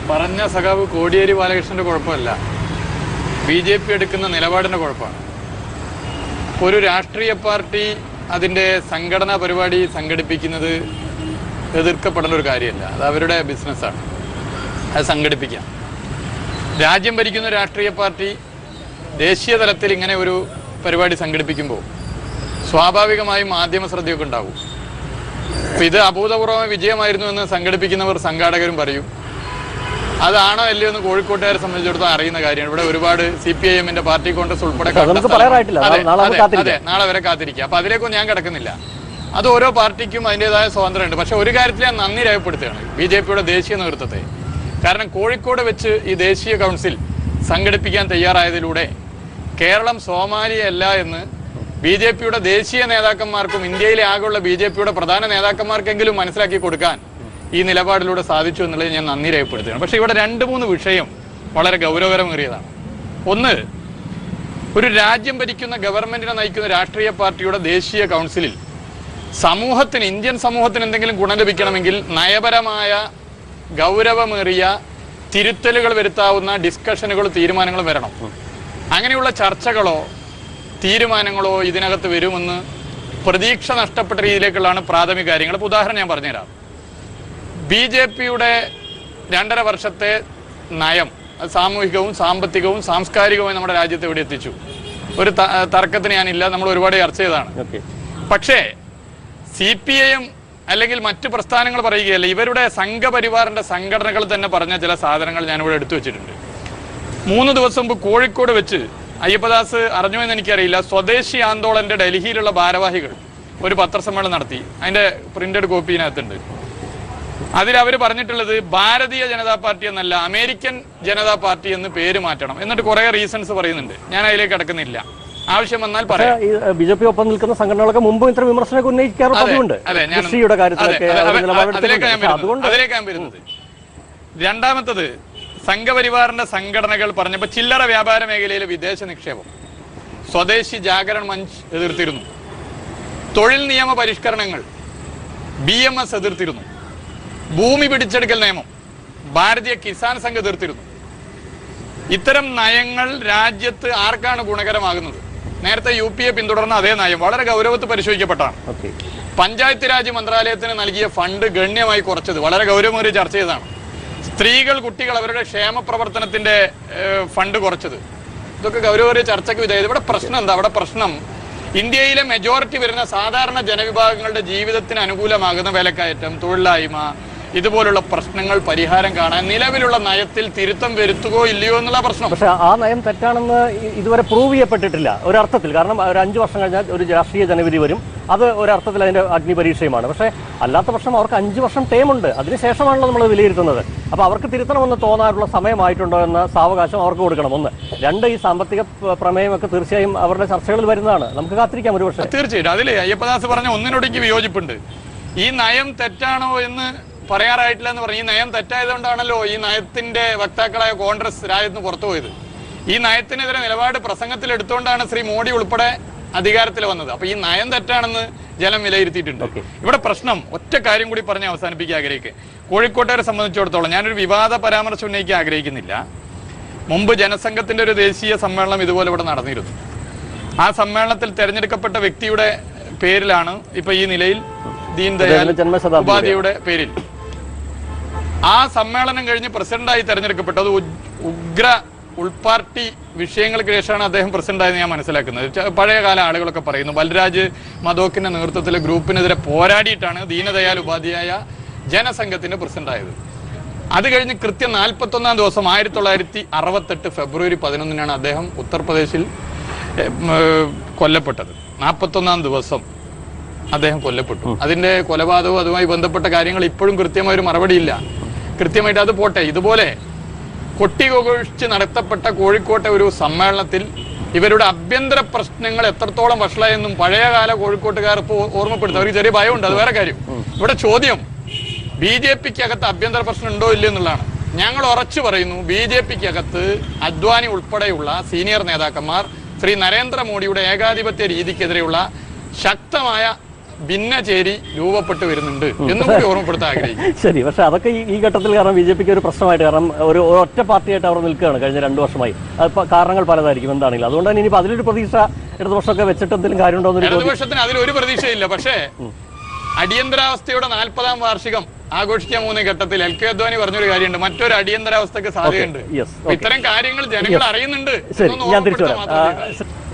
പറഞ്ഞ സഖാവ് കോടിയേരി ബാലകൃഷ്ണന്റെ കുഴപ്പമല്ല, BJP എടുക്കുന്ന നിലപാടിന്റെ കുഴപ്പമാണ്. ഒരു രാഷ്ട്രീയ പാർട്ടി അതിൻ്റെ സംഘടനാ പരിപാടി സംഘടിപ്പിക്കുന്നത് എതിർക്കപ്പെടേണ്ട ഒരു കാര്യമല്ല, അത് അവരുടെ ബിസിനസ്സാണ്, അത് സംഘടിപ്പിക്കാം. രാജ്യം ഭരിക്കുന്ന രാഷ്ട്രീയ പാർട്ടി ദേശീയ തലത്തിൽ ഇങ്ങനെ ഒരു പരിപാടി സംഘടിപ്പിക്കുമ്പോൾ സ്വാഭാവികമായും മാധ്യമ ശ്രദ്ധയൊക്കെ ഉണ്ടാവും. അപ്പം ഇത് അഭൂതപൂർവമായ വിജയമായിരുന്നു എന്ന് സംഘടിപ്പിക്കുന്നവർ സംഘാടകരും പറയും. അതാണോ അല്ലയോ എന്ന് കോഴിക്കോട്ടുകാരെ സംബന്ധിച്ചിടത്തോളം അറിയുന്ന കാര്യമാണ്. ഇവിടെ ഒരുപാട് CPIM-ന്റെ പാർട്ടി കോൺഗ്രസ് ഉൾപ്പെടെ നാളെ വരെ കാത്തിരിക്കുക. അപ്പൊ അതിലേക്കൊന്നും ഞാൻ കിടക്കുന്നില്ല. അത് ഓരോ പാർട്ടിക്കും അതിൻ്റെതായ സ്വാതന്ത്ര്യമുണ്ട്. പക്ഷെ ഒരു കാര്യത്തിൽ ഞാൻ നന്ദി രേഖപ്പെടുത്തുകയാണ് BJP-യുടെ ദേശീയ നേതൃത്വത്തെ. കാരണം കോഴിക്കോട് വെച്ച് ഈ ദേശീയ കൗൺസിൽ സംഘടിപ്പിക്കാൻ തയ്യാറായതിലൂടെ കേരളം സോമാലിയല്ല എന്ന് BJP-യുടെ ദേശീയ നേതാക്കന്മാർക്കും ഇന്ത്യയിലെ ആകെയുള്ള BJP-യുടെ പ്രധാന നേതാക്കന്മാർക്കെങ്കിലും മനസ്സിലാക്കി കൊടുക്കാൻ ഈ നിലപാടിലൂടെ സാധിച്ചു എന്നുള്ളത് ഞാൻ നന്ദി രേഖപ്പെടുത്തുകയാണ്. പക്ഷേ ഇവിടെ 2-3 വിഷയം വളരെ ഗൗരവകരമേറിയതാണ്. ഒന്ന്, ഒരു രാജ്യം ഭരിക്കുന്ന ഗവൺമെന്റിനെ നയിക്കുന്ന രാഷ്ട്രീയ പാർട്ടിയുടെ ദേശീയ കൗൺസിലിൽ സമൂഹത്തിന്, ഇന്ത്യൻ സമൂഹത്തിന് എന്തെങ്കിലും ഗുണം ലഭിക്കണമെങ്കിൽ നയപരമായ ഗൗരവമേറിയ തിരുത്തലുകൾ വരുത്താവുന്ന ഡിസ്കഷനുകളും തീരുമാനങ്ങളും വരണം. അങ്ങനെയുള്ള ചർച്ചകളോ തീരുമാനങ്ങളോ ഇതിനകത്ത് വരുമെന്ന് പ്രതീക്ഷ നഷ്ടപ്പെട്ട രീതിയിലേക്കുള്ളതാണ് പ്രാഥമിക കാര്യങ്ങൾ. ഇപ്പോൾ ഉദാഹരണം ഞാൻ പറഞ്ഞുതരാം. BJP-യുടെ 2.5 വർഷത്തെ നയം സാമൂഹികവും സാമ്പത്തികവും സാംസ്കാരികവുമായി നമ്മുടെ രാജ്യത്ത് ഇവിടെ എത്തിച്ചു. ഒരു തർക്കത്തിന് ഞാനില്ല, നമ്മൾ ഒരുപാട് ചർച്ച ചെയ്തതാണ്. പക്ഷേ CPIM അല്ലെങ്കിൽ മറ്റു പ്രസ്ഥാനങ്ങൾ പറയുകയല്ല, ഇവരുടെ സംഘപരിവാറിന്റെ സംഘടനകൾ തന്നെ പറഞ്ഞ ചില സാധനങ്ങൾ ഞാനിവിടെ എടുത്തു വെച്ചിട്ടുണ്ട്. 3 ദിവസം മുമ്പ് കോഴിക്കോട് വെച്ച് അയ്യപ്പദാസ് അറിഞ്ഞോ എന്ന് എനിക്കറിയില്ല, സ്വദേശി ആന്തോളന്റെ ഡൽഹിയിലുള്ള ഭാരവാഹികൾ ഒരു പത്രസമ്മേളനം നടത്തി. അതിന്റെ പ്രിന്റഡ് കോപ്പി ഇതിനകത്തുണ്ട്. അതിലവർ പറഞ്ഞിട്ടുള്ളത് ഭാരതീയ ജനതാ പാർട്ടി എന്നല്ല, അമേരിക്കൻ ജനതാ പാർട്ടി എന്ന് പേര് മാറ്റണം. എന്നിട്ട് കുറെ റീസൺസ് പറയുന്നുണ്ട്. ഞാൻ അതിലേക്ക് കിടക്കുന്നില്ല, ആവശ്യം വന്നാൽ പറയാം. BJP ഒപ്പം നിൽക്കുന്ന സംഘടനകളൊക്കെ മുമ്പ് ഇത്ര വിമർശനമൊക്കെ ഉന്നയിക്കാറുണ്ട്. അതിലേക്ക് ഞാൻ വരുന്നത്. രണ്ടാമത്തത്, സംഘപരിവാറിന്റെ സംഘടനകൾ പറഞ്ഞപ്പോൾ ചില്ലറ വ്യാപാര മേഖലയിലെ വിദേശ നിക്ഷേപം സ്വദേശി ജാഗരൺ മഞ്ച് എതിർത്തിരുന്നു. തൊഴിൽ നിയമ പരിഷ്കരണങ്ങൾ BMS എതിർത്തിരുന്നു. ഭൂമി പിടിച്ചെടുക്കൽ നിയമം ഭാരതീയ കിസാൻ സംഘ് എതിർത്തിരുന്നു. ഇത്തരം നയങ്ങൾ രാജ്യത്ത് ആർക്കാണ് ഗുണകരമാകുന്നത്? നേരത്തെ UPA പിന്തുടർന്ന അതേ നയം വളരെ ഗൗരവത്തിൽ പരിശോധിക്കപ്പെട്ടാണ്. പഞ്ചായത്ത് രാജ് മന്ത്രാലയത്തിന് നൽകിയ ഫണ്ട് ഗണ്യമായി കുറച്ചത് വളരെ ഗൗരവമേറിയ ചർച്ച ചെയ്തതാണ്. സ്ത്രീകൾ, കുട്ടികൾ, അവരുടെ ക്ഷേമ പ്രവർത്തനത്തിന്റെ ഫണ്ട് കുറച്ചത്, ഇതൊക്കെ ഗൗരവമേറിയ ചർച്ചയ്ക്ക് വിധേയത. ഇവിടെ പ്രശ്നം എന്താ? അവിടെ പ്രശ്നം ഇന്ത്യയിലെ മെജോറിറ്റി വരുന്ന സാധാരണ ജനവിഭാഗങ്ങളുടെ ജീവിതത്തിന് അനുകൂലമാകുന്ന വിലക്കയറ്റം, തൊഴിലില്ലായ്മ, ഇതുപോലുള്ള പ്രശ്നങ്ങൾ പരിഹാരം കാണാൻ നിലവിലുള്ള നയത്തിൽ തിരുത്തം വരുത്തുകയോ ഇല്ലയോ എന്നുള്ള പ്രശ്നം. പക്ഷെ ആ നയം തെറ്റാണെന്ന് ഇതുവരെ പ്രൂവ് ചെയ്യപ്പെട്ടിട്ടില്ല ഒരർത്ഥത്തിൽ. കാരണം ഒരു 5 വർഷം കഴിഞ്ഞാൽ ഒരു രാഷ്ട്രീയ ജനവിധി വരും, അത് ഒരർത്ഥത്തിൽ അതിന്റെ അഗ്നിപരീക്ഷയുമാണ്. പക്ഷേ അല്ലാത്ത പക്ഷം അവർക്ക് 5 വർഷം ടൈം ഉണ്ട്, അതിനുശേഷമാണല്ലോ നമ്മൾ വിലയിരുത്തുന്നത്. അപ്പോൾ അവർക്ക് തിരുത്തണമെന്ന് തോന്നാനുള്ള സമയമായിട്ടുണ്ടോ എന്ന സാവകാശം അവർക്ക് കൊടുക്കണം. 1. 2, ഈ സാമ്പത്തിക പ്രമേയമൊക്കെ തീർച്ചയായും അവരുടെ ചർച്ചകളിൽ വരുന്നതാണ്, നമുക്ക് കാത്തിരിക്കാം ഒരു പക്ഷേ. തീർച്ചയായിട്ടും അതിലെ അയ്യപ്പദാസ് പറഞ്ഞ ഒന്നിനോട് എനിക്ക് വിയോജിപ്പുണ്ട്. ഈ നയം തെറ്റാണോ എന്ന് പറയാറായിട്ടില്ല എന്ന് പറഞ്ഞു. ഈ നയം തെറ്റായതുകൊണ്ടാണല്ലോ ഈ നയത്തിന്റെ വക്താക്കളായ കോൺഗ്രസ് രാജ്യത്ത് പുറത്തു പോയത്. ഈ നയത്തിനെതിരെ നിലപാട് പ്രസംഗത്തിൽ എടുത്തുകൊണ്ടാണ് ശ്രീ മോഡി ഉൾപ്പെടെ അധികാരത്തിൽ വന്നത്. അപ്പൊ ഈ നയം തെറ്റാണെന്ന് ജനം വിലയിരുത്തിയിട്ടുണ്ട്. ഇവിടെ പ്രശ്നം ഒറ്റ കാര്യം കൂടി പറഞ്ഞ് അവസാനിപ്പിക്കാൻ ആഗ്രഹിക്കുക. കോഴിക്കോട്ടുകാരെ സംബന്ധിച്ചിടത്തോളം ഞാനൊരു വിവാദ പരാമർശം ഉന്നയിക്കാൻ ആഗ്രഹിക്കുന്നില്ല. മുമ്പ് ജനസംഘത്തിന്റെ ഒരു ദേശീയ സമ്മേളനം ഇതുപോലെ ഇവിടെ നടന്നിരുന്നു. ആ സമ്മേളനത്തിൽ തെരഞ്ഞെടുക്കപ്പെട്ട വ്യക്തിയുടെ പേരിലാണ് ഇപ്പൊ ഈ നിലയിൽ ദീൻദയാൽ ഉപാധ്യായയുടെ പേരിൽ ആ സമ്മേളനം കഴിഞ്ഞ് പ്രസിഡന്റായി തെരഞ്ഞെടുക്കപ്പെട്ടത് ഉഗ്ര ഉൾപാർട്ടി വിഷയങ്ങൾക്ക് ശേഷമാണ് അദ്ദേഹം പ്രസിഡന്റായെന്ന് ഞാൻ മനസ്സിലാക്കുന്നത്. പഴയകാല ആളുകളൊക്കെ പറയുന്നു ബൽരാജ് മധോക്കിന്റെ നേതൃത്വത്തിലെ ഗ്രൂപ്പിനെതിരെ പോരാടിയിട്ടാണ് ദീനദയാൽ ഉപാധ്യായ ജനസംഘത്തിന്റെ പ്രസിഡന്റായത്. അത് കഴിഞ്ഞ് കൃത്യം 41-ാം ദിവസം 1968 ഫെബ്രുവരി 11-നാണ് അദ്ദേഹം ഉത്തർപ്രദേശിൽ കൊല്ലപ്പെട്ടത്. 41-ാം ദിവസം അദ്ദേഹം കൊല്ലപ്പെട്ടു. അതിന്റെ കൊലപാതകവും അതുമായി ബന്ധപ്പെട്ട കാര്യങ്ങൾ ഇപ്പോഴും കൃത്യമായൊരു മറുപടിയില്ല. കൃത്യമായിട്ട് അത് പോട്ടെ. ഇതുപോലെ കൊട്ടിഘോഷിച്ച് നടത്തപ്പെട്ട കോഴിക്കോട്ടെ ഒരു സമ്മേളനത്തിൽ ഇവരുടെ ആഭ്യന്തര പ്രശ്നങ്ങൾ എത്രത്തോളം വഷളായെന്നും പഴയകാല കോഴിക്കോട്ടുകാർ ഇപ്പോൾ ഓർമ്മപ്പെടുത്തും. അവർക്ക് ചെറിയ ഭയമുണ്ട്, അത് വേറെ കാര്യം. ഇവിടെ ചോദ്യം BJP-ക്കകത്ത് ആഭ്യന്തര പ്രശ്നം ഉണ്ടോ ഇല്ല എന്നുള്ളതാണ്. ഞങ്ങൾ ഉറച്ചു പറയുന്നു, BJP-ക്കകത്ത് അദ്വാനി ഉൾപ്പെടെയുള്ള സീനിയർ നേതാക്കന്മാർ ശ്രീ നരേന്ദ്രമോദിയുടെ ഏകാധിപത്യ രീതിക്കെതിരെയുള്ള ശക്തമായ ഭിന്നചേരി രൂപപ്പെട്ടു വരുന്നുണ്ട് എന്നും കൂടി ഓർമ്മപ്പെടുത്താൻ ആഗ്രഹിക്കും. ശരി, പക്ഷെ അതൊക്കെ ഈ ഘട്ടത്തിൽ കാരണം ബി.ജെ.പിക്ക് ഒരു പ്രശ്നമായിട്ട്, കാരണം ഒരു ഒറ്റ പാർട്ടിയായിട്ട് അവർ നിൽക്കുകയാണ് കഴിഞ്ഞ 2 വർഷമായി. കാരണങ്ങൾ പലതായിരിക്കും എന്താണെങ്കിലും. അതുകൊണ്ട് തന്നെ ഇനിയിപ്പോൾ അതിലൊരു പ്രതീക്ഷ ഇടതുപക്ഷമൊക്കെ വെച്ചിട്ട് എന്തെങ്കിലും കാര്യമുണ്ടോ? ഇടതുപക്ഷത്തിന് അതിലൊരു പ്രതീക്ഷയില്ല. പക്ഷേ അടിയന്തരാവസ്ഥയുടെ 40ാം വാർഷികം ആഘോഷിക്കാൻ പോകുന്ന ഘട്ടത്തിൽ എൽ.കെ. അദ്വാനി പറഞ്ഞൊരു കാര്യമുണ്ട്, മറ്റൊരു അടിയന്തരാവസ്ഥക്ക് സാധ്യതയുണ്ട്. ഇത്തരം കാര്യങ്ങൾ ജനങ്ങൾ അറിയുന്നുണ്ട്.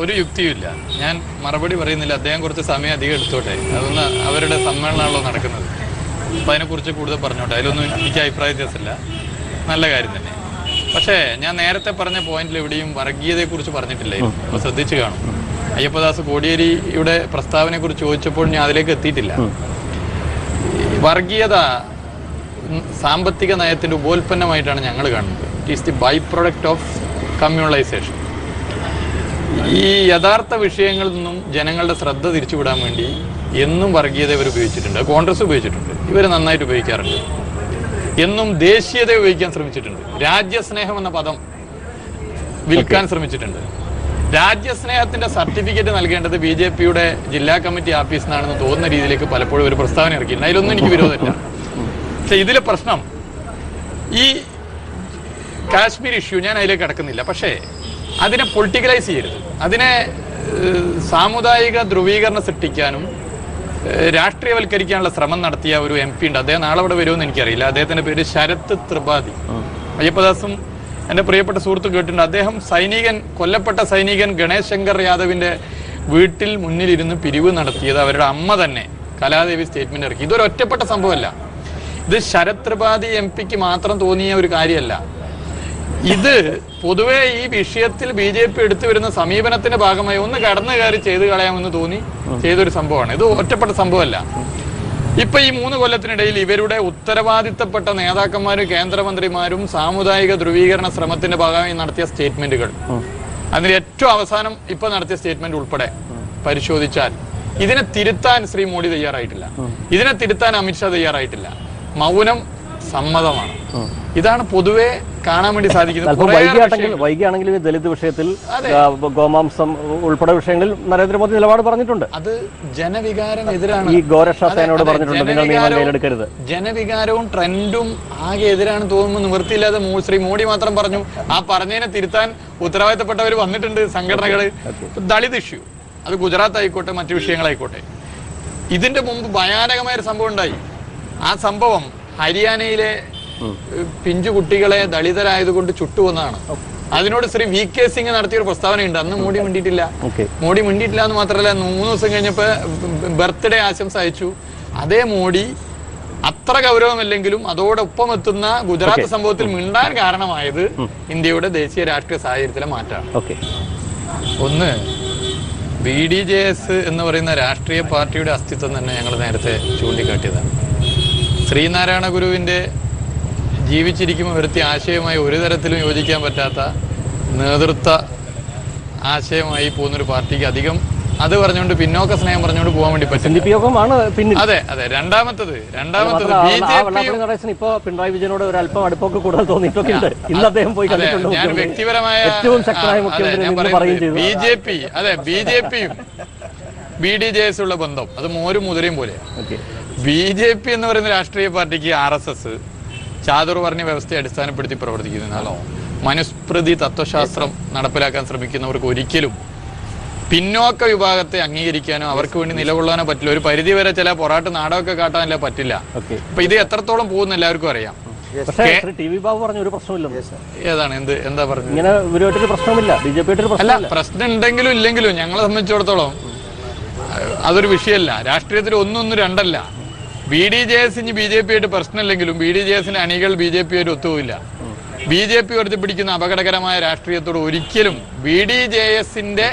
ഒരു യുക്തിയുമില്ല. ഞാൻ മറുപടി പറയുന്നില്ല, അദ്ദേഹം കുറച്ച് സമയം അധികം എടുത്തോട്ടെ. അതൊന്ന് അവരുടെ സമ്മേളനമാണല്ലോ നടക്കുന്നത്, അപ്പൊ അതിനെക്കുറിച്ച് കൂടുതൽ പറഞ്ഞോട്ടെ. അതിലൊന്നും എനിക്ക് അഭിപ്രായ വ്യത്യാസമില്ല, നല്ല കാര്യം തന്നെ. പക്ഷേ ഞാൻ നേരത്തെ പറഞ്ഞ പോയിന്റിൽ എവിടെയും വർഗീയതയെക്കുറിച്ച് പറഞ്ഞിട്ടില്ലായിരുന്നു. അപ്പൊ ശ്രദ്ധിച്ചു കാണും. അയ്യപ്പദാസ് കോടിയേരിയുടെ പ്രസ്താവനയെ കുറിച്ച് ചോദിച്ചപ്പോൾ ഞാൻ അതിലേക്ക് എത്തിയിട്ടില്ല. വർഗീയത സാമ്പത്തിക നയത്തിന്റെ ഉപോൽപ്പന്നമായിട്ടാണ് ഞങ്ങൾ കാണുന്നത്. It is the by product of communalisation. ഈ യഥാർത്ഥ വിഷയങ്ങളിൽ നിന്നും ജനങ്ങളുടെ ശ്രദ്ധ തിരിച്ചുവിടാൻ വേണ്ടി എന്നും വർഗീയത ഇവർ ഉപയോഗിച്ചിട്ടുണ്ട്. കോൺഗ്രസ് ഉപയോഗിച്ചിട്ടുണ്ട്, ഇവർ നന്നായിട്ട് ഉപയോഗിക്കാറുണ്ട്. എന്നും ദേശീയത ഉപയോഗിക്കാൻ ശ്രമിച്ചിട്ടുണ്ട്. രാജ്യസ്നേഹം എന്ന പദം വിൽക്കാൻ ശ്രമിച്ചിട്ടുണ്ട്. രാജ്യസ്നേഹത്തിന്റെ സർട്ടിഫിക്കറ്റ് നൽകേണ്ടത് ബി.ജെ.പിയുടെ ജില്ലാ കമ്മിറ്റി ആഫീസിൽ നിന്നാണെന്ന് തോന്നുന്ന രീതിയിലേക്ക് പലപ്പോഴും ഒരു പ്രസ്താവന ഇറക്കിയിട്ടുണ്ട്. അതിലൊന്നും എനിക്ക് വിരോധമില്ല. പക്ഷെ ഇതിലെ പ്രശ്നം ഈ കാശ്മീർ ഇഷ്യൂ, ഞാൻ അതിലേക്ക് കടക്കുന്നില്ല. പക്ഷേ അതിനെ പൊളിറ്റിക്കലൈസ് ചെയ്യരുത്. അതിനെ സാമുദായിക ധ്രുവീകരണം സൃഷ്ടിക്കാനും രാഷ്ട്രീയവൽക്കരിക്കാനുള്ള ശ്രമം നടത്തിയ ഒരു MP ഉണ്ട്. അദ്ദേഹം നാളെ ഇവിടെ വരുമെന്ന് എനിക്കറിയില്ല. അദ്ദേഹത്തിന്റെ പേര് ശരത് ത്രിപാഠി. അയ്യപ്പദാസും എൻ്റെ പ്രിയപ്പെട്ട സുഹൃത്ത് കേട്ടിട്ടുണ്ട്. അദ്ദേഹം കൊല്ലപ്പെട്ട സൈനികൻ ഗണേശ് ശങ്കർ യാദവിന്റെ വീട്ടിൽ മുന്നിലിരുന്ന് പിരിവ് നടത്തിയത് അവരുടെ അമ്മ തന്നെ കലാദേവി സ്റ്റേറ്റ്മെന്റ് ഇറക്കി. ഇതൊരു ഒറ്റപ്പെട്ട സംഭവമല്ല. ഇത് ശരത് ത്രിപാഠി MP മാത്രം തോന്നിയ ഒരു കാര്യമല്ല. ഇത് പൊതുവെ ഈ വിഷയത്തിൽ ബി.ജെ.പി എടുത്തു വരുന്ന സമീപനത്തിന്റെ ഭാഗമായി ഒന്ന് കടന്നു കയറി ചെയ്തു കളയാമെന്ന് തോന്നി ചെയ്തൊരു സംഭവമാണ്. ഇത് ഒറ്റപ്പെട്ട സംഭവമല്ല. ഇപ്പൊ ഈ 3 കൊല്ലത്തിനിടയിൽ ഇവരുടെ ഉത്തരവാദിത്തപ്പെട്ട നേതാക്കന്മാരും കേന്ദ്രമന്ത്രിമാരും സാമുദായിക ധ്രുവീകരണ ശ്രമത്തിന്റെ ഭാഗമായി നടത്തിയ സ്റ്റേറ്റ്മെന്റുകൾ, അതിന് ഏറ്റവും അവസാനം ഇപ്പൊ നടത്തിയ സ്റ്റേറ്റ്മെന്റ് ഉൾപ്പെടെ പരിശോധിച്ചാൽ ഇതിനെ തിരുത്താൻ ശ്രീ മോഡി തയ്യാറായിട്ടില്ല. ഇതിനെ തിരുത്താൻ അമിത്ഷാ തയ്യാറായിട്ടില്ല. മൗനം സമ്മതമാണ്. ഇതാണ് പൊതുവെ കാണാൻ വേണ്ടി സാധിക്കുന്നത്. വൈകിയാണെങ്കിലും ദലിത് വിഷയത്തിൽ, ഗോമാംസം ഉൾപ്പെടെ വിഷയങ്ങളിൽ നരേന്ദ്രമോദി നിലപാട് പറഞ്ഞിട്ടുണ്ട്. അത് ജനവികാരം എതിരാണ്. ഈ ഗോരക്ഷാസേനയോട് പറഞ്ഞിട്ടുണ്ട്, നിങ്ങൾ നിയമം എടുക്കരുത്. ജനവികാരവും ട്രെൻഡും ആകെ എതിരാണ് തോന്നുമ്പോൾ നിവൃത്തിയില്ലാതെ ശ്രീ മോഡി മാത്രം പറഞ്ഞു. ആ പറഞ്ഞതിനെ തിരുത്താൻ ഉത്തരവാദിത്തപ്പെട്ടവർ വന്നിട്ടുണ്ട്, സംഘടനകൾ. ദളിത് ഇഷ്യൂ, അത് ഗുജറാത്ത് ആയിക്കോട്ടെ മറ്റു വിഷയങ്ങളായിക്കോട്ടെ. ഇതിന്റെ മുമ്പ് ഭയാനകമായൊരു സംഭവം ഉണ്ടായി. ആ സംഭവം ഹരിയാനയിലെ പിഞ്ചു കുട്ടികളെ ദളിതരായതുകൊണ്ട് ചുട്ടുവന്നതാണ്. അതിനോട് ശ്രീ VK സിംഗ് നടത്തിയൊരു പ്രസ്താവനയുണ്ട്. അന്ന് മോഡി മിണ്ടിയിട്ടില്ല. മോഡി മിണ്ടിയിട്ടില്ല എന്ന് മാത്രമല്ല, 3 ദിവസം കഴിഞ്ഞപ്പോ ബർത്ത്ഡേ ആശംസ അയച്ചു. അതേ മോഡി അത്ര ഗൗരവമല്ലെങ്കിലും അതോടൊപ്പം എത്തുന്ന ഗുജറാത്ത് സംഭവത്തിൽ മിണ്ടാൻ കാരണമായത് ഇന്ത്യയുടെ ദേശീയ രാഷ്ട്രീയ സാഹചര്യത്തിലെ മാറ്റമാണ്. ഒന്ന്, BDJS എന്ന് പറയുന്ന രാഷ്ട്രീയ പാർട്ടിയുടെ അസ്തിത്വം തന്നെ ഞങ്ങൾ നേരത്തെ ചൂണ്ടിക്കാട്ടിയതാണ്. ശ്രീനാരായണ ഗുരുവിന്റെ ജീവിച്ചിരിക്കുമ്പോൾ വരുത്തിയ ആശയവുമായി ഒരു തരത്തിലും യോജിക്കാൻ പറ്റാത്ത നേതൃത്വ ആശയമായി പോകുന്നൊരു പാർട്ടിക്ക് അധികം അത് പറഞ്ഞുകൊണ്ട് പിന്നോക്ക സ്നേഹം പറഞ്ഞുകൊണ്ട് പോകാൻ വേണ്ടി പറ്റും. അതെ അതെ. രണ്ടാമത്തത് ഇപ്പൊ പിണറായി വിജയനോട് ഒരു അല്പം അടുപ്പൊക്കെ കൂടുതൽ തോന്നിയിട്ടുണ്ട്. ഇന്ന് അദ്ദേഹം പോയി കണ്ടിട്ടുണ്ട്. ഞാൻ വ്യക്തിപരമായ BJPയും BDJS ഉള്ള ബന്ധം അത് മോരും മുതിരയും പോലെയാണ്. BJP എന്ന് പറയുന്ന രാഷ്ട്രീയ പാർട്ടിക്ക് RSS ചാതുർവർണ്ണ വ്യവസ്ഥയെ അടിസ്ഥാനപ്പെടുത്തി പ്രവർത്തിക്കുന്നതിനാലോ മനുസ്മൃതി തത്വശാസ്ത്രം നടപ്പിലാക്കാൻ ശ്രമിക്കുന്നവർക്ക് ഒരിക്കലും പിന്നോക്ക വിഭാഗത്തെ അംഗീകരിക്കാനോ അവർക്ക് വേണ്ടി നിലകൊള്ളാനോ പറ്റില്ല. ഒരു പരിധി വരെ ചില പൊറാട്ട് നാടകമൊക്കെ കാട്ടാനല്ല പറ്റില്ല. അപ്പൊ ഇത് എത്രത്തോളം പോകുന്ന എല്ലാവർക്കും അറിയാം. ഏതാണ് എന്താ പറഞ്ഞത്? അല്ല, പ്രശ്നം ഉണ്ടെങ്കിലും ഇല്ലെങ്കിലും ഞങ്ങളെ സംബന്ധിച്ചിടത്തോളം അതൊരു വിഷയമല്ല. രാഷ്ട്രീയത്തിൽ 1, 2 BDJS ഇനി BJP ആയിട്ട് പ്രശ്നമില്ലെങ്കിലും BDJSന്റെ അണികൾ BJP ആയിട്ട് ഒത്തുപോയില്ല. BJP ഉയർത്തിപ്പിടിക്കുന്ന അപകടകരമായ രാഷ്ട്രീയത്തോട് ഒരിക്കലും BDJSന്റെ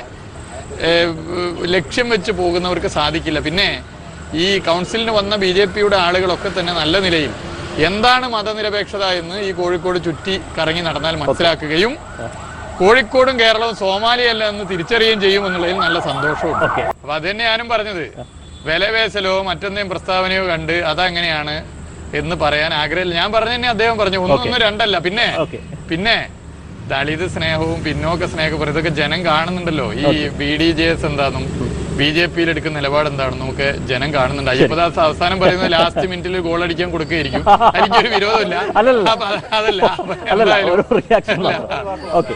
ലക്ഷ്യം വെച്ച് പോകുന്നവർക്ക് സാധിക്കില്ല. പിന്നെ ഈ കൗൺസിലിന് വന്ന BJPയുടെ ആളുകളൊക്കെ തന്നെ നല്ല നിലയിൽ എന്താണ് മതനിരപേക്ഷത എന്ന് ഈ കോഴിക്കോട് ചുറ്റി കറങ്ങി നടന്നാൽ മനസ്സിലാക്കുകയും കോഴിക്കോടും കേരളവും സോമാലിയല്ല എന്ന് തിരിച്ചറിയുകയും ചെയ്യും എന്നുള്ളതിൽ നല്ല സന്തോഷമുണ്ട്. അപ്പൊ അത് തന്നെ ഞാനും പറഞ്ഞത്, വിലപേശലോ മറ്റെന്തെങ്കിലും പ്രസ്താവനയോ കണ്ട് അതങ്ങനെയാണ് എന്ന് പറയാൻ ആഗ്രഹമില്ല. ഞാൻ പറഞ്ഞു തന്നെ അദ്ദേഹം പറഞ്ഞു 1, 2 പിന്നെ ദളിത് സ്നേഹവും പിന്നോക്ക സ്നേഹവും ഇതൊക്കെ ജനം കാണുന്നുണ്ടല്ലോ. ഈ BDJS എന്താണെന്നും BJP-യിൽ എടുക്കുന്ന നിലപാട് എന്താണെന്ന് നമുക്ക് ജനം കാണുന്നുണ്ട്. അയ്യപ്പദാസ് അവസാനം പറയുന്നത് ലാസ്റ്റ് മിനിറ്റിൽ ഗോൾ അടിക്കാൻ കൊടുക്കുകയായിരിക്കും. എനിക്കൊരു വിരോധമില്ല. അല്ലല്ല അതല്ല അല്ലല്ല ഒരു റിയാക്ഷൻ ഓക്കെ